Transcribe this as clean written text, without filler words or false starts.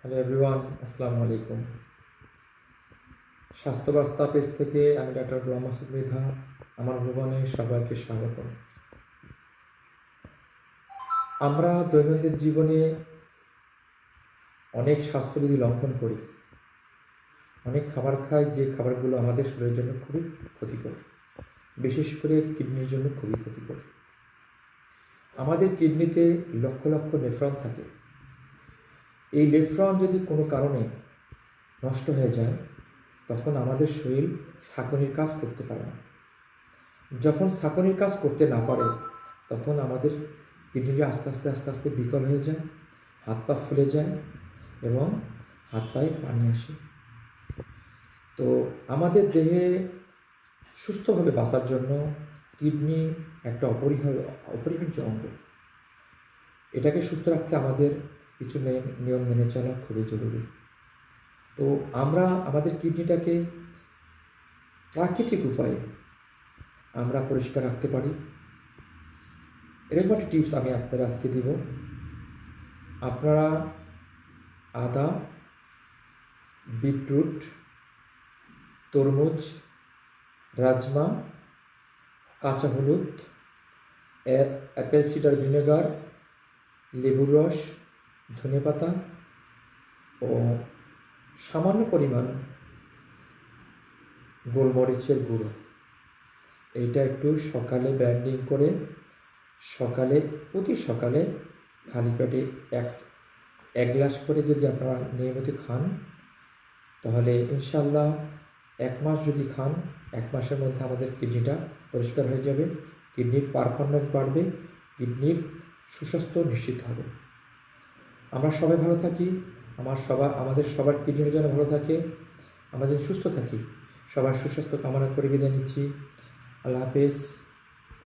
Hello everyone, আসসালামু আলাইকুম। স্বাস্থ্য বার্তা পেজ থেকে আমি ডক্টর গোলাম মাসুদ মৃধা আমার ভুবনে সবাইকে স্বাগত। আমরা দৈনন্দিন জীবনে অনেক স্বাস্থ্যবিধি লঙ্ঘন করি, অনেক খাবার খাই যে খাবারগুলো আমাদের শরীরের জন্য খুবই ক্ষতিকর, বিশেষ করে কিডনির জন্য খুবই ক্ষতিকর। আমাদের কিডনিতে লক্ষ লক্ষ নেফ্রন থাকে। এই নেফ্রন যদি কোনো কারণে নষ্ট হয়ে যায় তখন আমাদের শরীর ছাঁকনির কাজ করতে পারে না। যখন ছাঁকনির কাজ করতে না পারে তখন আমাদের কিডনিটা আস্তে আস্তে আস্তে আস্তে বিকল হয়ে যায়, হাত পা ফুলে যায় এবং হাত পায়ে পানি আসে। তো আমাদের দেহে সুস্থভাবে বাঁচার জন্য কিডনি একটা অপরিহার্য অঙ্গ। এটাকে সুস্থ রাখতে আমাদের কিছু নিয়ম মেনে চলা খুবই জরুরি। তো আমরা আমাদের কিডনিটাকে প্রাকৃতিক উপায়ে আমরা পরিষ্কার রাখতে পারি। এরকম একটা টিপস আমি আপনাদের আজকে দিব। আপনারা আদা, বিটরুট, তরমুজ, রাজমা, কাঁচা হলুদ, অ্যাপেল সিডার ভিনেগার, লেবুর রস, ধনেপাতা ও সামান্য পরিমাণ গোলমরিচের গুঁড়ো, এইটা একটু সকালে ব্লেন্ডিং করে প্রতি সকালে খালি পেটে এক গ্লাস করে যদি আপনারা নিয়মিত খান তাহলে ইনশাল্লাহ 1 মাস যদি খান, 1 মাসের মধ্যে আমাদের কিডনিটা পরিষ্কার হয়ে যাবে, কিডনির পারফরমেন্স বাড়বে, কিডনির সুস্বাস্থ্য নিশ্চিত হবে। আমরা সবাই ভালো থাকি, আমাদের সবার কিডনির জন্য ভালো থাকে, আমরা যদি সুস্থ থাকি। সবার সুস্বাস্থ্য কামনা করে বিদায় নিচ্ছি। আল্লাহ হাফেজ।